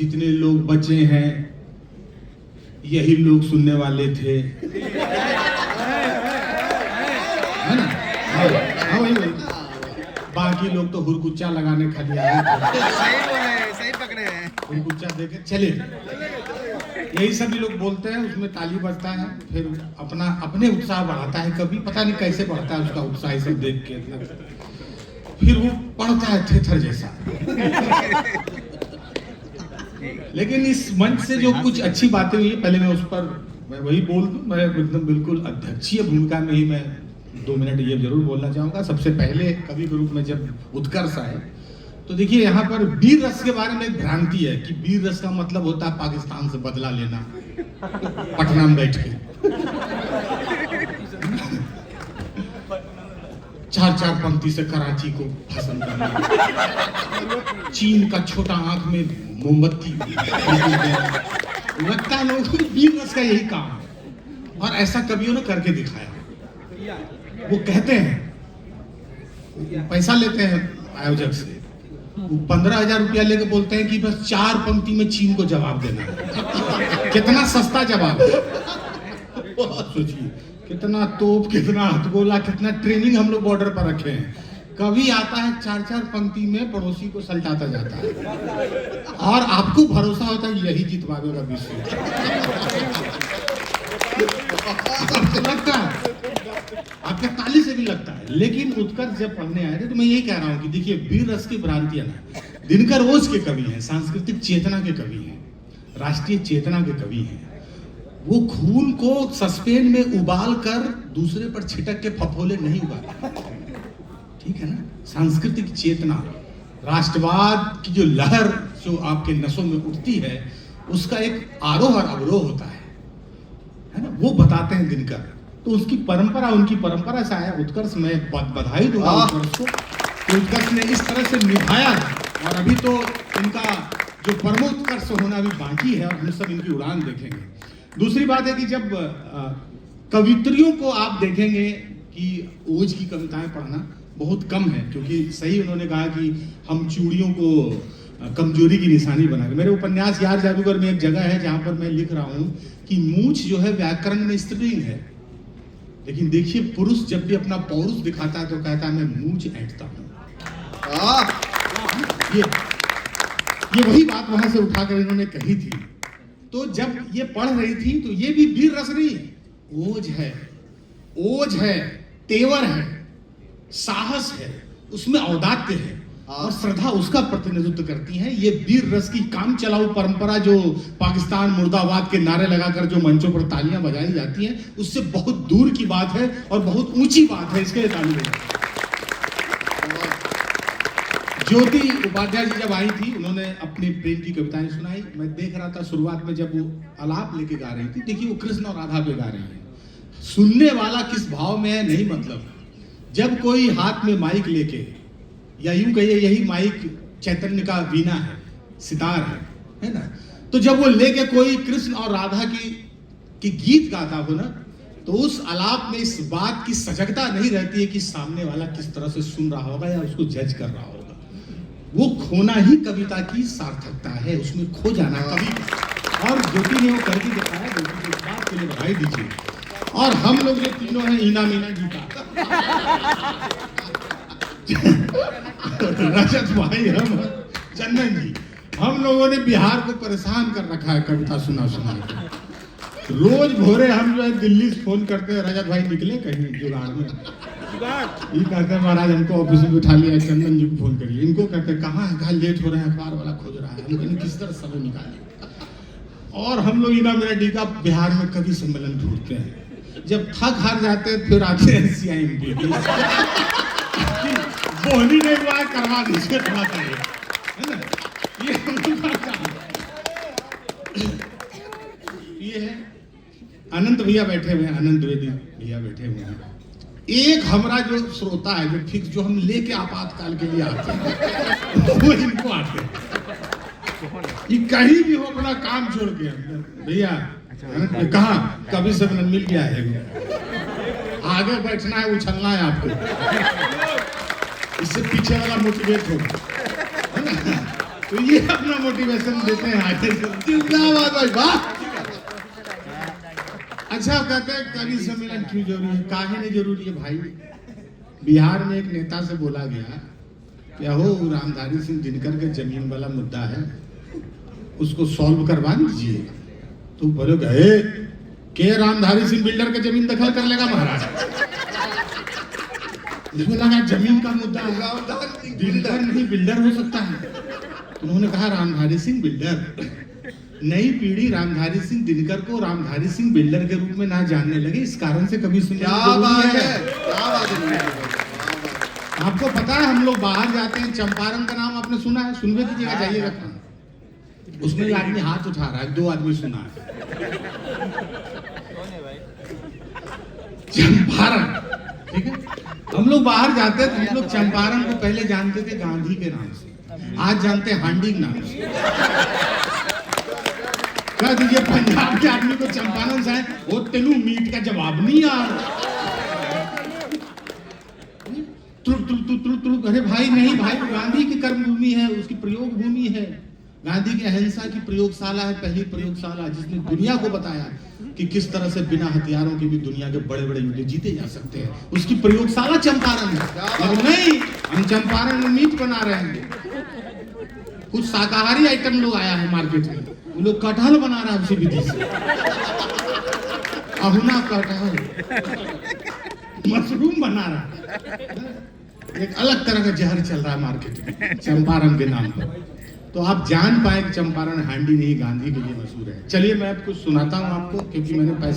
जितने लोग बचे हैं यही लोग सुनने वाले थे, है ना? हाँ, वही वही। बाकी लोग तो हुरकुच्चा लगाने खाली आए थे। सही पकड़े हैं। हुरकुच्चा देके चले, यही सभी लोग बोलते हैं, उसमें ताली बजता है, फिर अपने उत्साह बढ़ाता है। कभी पता नहीं कैसे बढ़ता है उसका उत्साह, सब देख के फिर वो पढ़ता है थेथर जैसा। लेकिन इस मंच से जो कुछ अच्छी बातें हुई, पहले मैं उस पर वही बोल दूं। मैं एकदम बिल्कुल अध्यक्षीय भूमिका में ही मैं 2 मिनट ये जरूर बोलना चाहूंगा। सबसे पहले कवि ग्रुप में जब उत्कर्ष आए तो देखिए, यहाँ पर वीर रस के बारे में एक भ्रांति है कि वीर रस का मतलब होता है पाकिस्तान से बदला लेना, पटना में बैठ के 4-4 पंक्ति से कराची को भस्म करना, चीन का छोटा आंख में मोमबत्ती। लगता है लोगों को वीर रस का यही काम है, और ऐसा कवियों ने करके दिखाया। वो कहते हैं, पैसा लेते हैं आयोजक से, 15,000 रुपया लेके बोलते हैं कि बस 4 पंक्ति में चीन को जवाब देना। कितना सस्ता जवाब है, सोचिए। कितना तोप, कितना हथगोला, कितना ट्रेनिंग हम लोग बॉर्डर पर रखे हैं। कभी आता है 4-4 पंक्ति में पड़ोसी को सलटाता जाता है, और आपको भरोसा होता है यही जितवा देगा विश्व। लगता है, आपके ताली से भी लगता है। लेकिन उत्कर्ष जब पढ़ने आए थे तो मैं यही कह रहा हूँ कि देखिए, वीर रस की भ्रांतियां ना, दिनकर ओझ के कवि हैं, सांस्कृतिक चेतना के कवि हैं, राष्ट्रीय चेतना के कवि हैं। वो खून को सस्पेन में उबाल कर दूसरे पर छिटक के फफोले नहीं उगाते, ठीक है ना? सांस्कृतिक चेतना, राष्ट्रवाद की जो लहर जो आपके नसों में उठती है, उसका एक आरोह और अवरोह होता है ना? वो बताते हैं दिनकर। तो उसकी परंपरा, उनकी परंपरा से आया उत्कर्ष। मैं बधाई दूंगा उत्कर्ष को, उत्कर्ष ने इस तरह से निभाया है। और अभी तो इनका जो परमोत्कर्ष होना भी बाकी है, और हम सब इनकी उड़ान देखेंगे। दूसरी बात है कि जब कवित्रियों को आप देखेंगे कि ओझ की कविताएं पढ़ना बहुत कम है, क्योंकि सही उन्होंने कहा कि हम चूड़ियों को कमजोरी की निशानी बना के। मेरे उपन्यास यार जादूगर में एक जगह है जहां पर मैं लिख रहा हूं कि मूंछ जो है व्याकरण में स्त्रीलिंग है, लेकिन देखिए पुरुष जब भी अपना पौरुष दिखाता है तो कहता है मैं मूंछ ऐंठता हूं। ये वही बात वहां से उठाकर इन्होंने कही थी। तो जब ये पढ़ रही थी तो ये भी वीर रस नहीं है, ओज है, तेवर है, साहस है, उसमें औदात्य है, और श्रद्धा उसका प्रतिनिधित्व करती है। ये वीर रस की काम चलाऊ परंपरा जो पाकिस्तान मुर्दाबाद के नारे लगाकर जो मंचों पर तालियां बजाई जाती हैं, उससे बहुत दूर की बात है और बहुत ऊंची बात है। इसके लिए ताली बजाई। ज्योति उपाध्याय जी जब आई थी, उन्होंने अपनी प्रेम की कविताएं सुनाई। मैं देख रहा था शुरुआत में जब वो आलाप लेके गा रही थी, देखिए वो कृष्ण और राधा पे गा रही है। सुनने वाला किस भाव में है नहीं मतलब। जब कोई हाथ में माइक लेके, या यूं कहिए यही माइक चैतन्य का वीणा है, सितार है ना? तो जब वो लेके कोई कृष्ण और राधा की गीत गाता हो ना, तो उस आलाप में इस बात की सजगता नहीं रहती है कि सामने वाला किस तरह से सुन रहा होगा या उसको जज कर रहा होगा। वो खोना ही कविता की सार्थकता है, उसमें खो जाना कवि। और ज्योति ने वो करके दिखाया, ज्योति की बात के लिए बधाई दीजिए। और हम लोग जो तीनों हैं, हीना मीना गीता, रजत भाई, हम चंदन जी, हम लोगों ने बिहार को परेशान कर रखा है कविता सुना के। रोज भोरे हम जो है दिल्ली से फोन करते हैं, रजत भाई निकले कहीं जुगाड़ में, ये कहते हैं महाराज हमको ऑफिस में बिठा लिया, चंदन जी को फोन करिए। इनको कहते हैं कहाँ है, कहाँ लेट हो रहे हैं, अखबार वाला खोज रहा है, हम किस तरह समय निकालें। और हम लोग इना मेरा डी का बिहार में कवि सम्मेलन ढूंढते हैं। जब थक हार जाते हैं फिर आते हैं CIMB, बोहनी नहीं हुआ है, करवा दीजिए थोड़ा सा, है ना? ये ये है। अनंत भैया बैठे हुए हैं, अनंत द्विवेदी भैया बैठे हुए हैं। एक हमारा जो श्रोता है, जो फिक्स, जो हम लेके आपातकाल के लिए आते हैं, वो इनको आते हैं। ये कहीं भी हो अपना काम छोड़ के, भैया कहाँ कभी से मिल गया है, आगे बैठना है, उछलना है आपको, इससे पीछे वाला मोटिवेट होगा, है ना? तो ये अपना मोटिवेशन देते हैं आगे से। जिंदाबाद भाई, वाह। अच्छा, कहते हैं कवि सम्मेलन क्यों जरूरी है? काहे नहीं जरूरी है भाई? बिहार में एक नेता से बोला गया कि अहो रामधारी सिंह दिनकर के जमीन वाला मुद्दा है, उसको सॉल्व करवा दीजिए। तो बोलोगे के रामधारी सिंह बिल्डर के जमीन दखल कर लेगा महाराज? इसमें लगा जमीन का मुद्दा होगा, दिनकर नहीं बिल्डर हो सकता है। तो उन्होंने कहा रामधारी सिंह बिल्डर। नई पीढ़ी रामधारी सिंह दिनकर को रामधारी सिंह बिल्डर के रूप में ना जानने लगे, इस कारण से कभी सुनिए। क्या बात है। आपको पता है हम लोग बाहर जाते हैं, चंपारण का नाम आपने सुना है? सुनवे की जगह जाइएगा, उसमें एक आदमी हाथ उठा रहा है, 2 आदमी सुना है। चंपारण, ठीक है। हम लोग बाहर जाते थे, हम लोग चंपारण को पहले जानते थे गांधी के नाम से, आज जानते हैं हांडी के नाम से। कह दीजिए पंजाब के आदमी को चंपारण से वो तेलू मीट का जवाब नहीं यार। अरे भाई नहीं भाई, गांधी की कर्म भूमि है, उसकी प्रयोग भूमि है। गांधी की अहिंसा की प्रयोगशाला है, पहली प्रयोगशाला जिसने दुनिया को बताया कि किस तरह से बिना हथियारों के भी दुनिया के बड़े बड़े युद्ध जीते जा सकते हैं। उसकी प्रयोगशाला चंपारण है। और नहीं, हम चंपारण में मीट बना रहे हैं। कुछ शाकाहारी आइटम लोग आया है मार्केट में, वो लोग कटहल बना रहा है उसी विधि से। अहुना कटहल, मशरूम बना रहा है। एक अलग तरह का जहर चल रहा है मार्केट में चंपारण के नाम पर। तो आप जान पाए कि चंपारण हांडी नहीं गांधी के लिए मशहूर है। चलिए मैं कुछ सुनाता हूं आपको, क्योंकि मैंने पैसे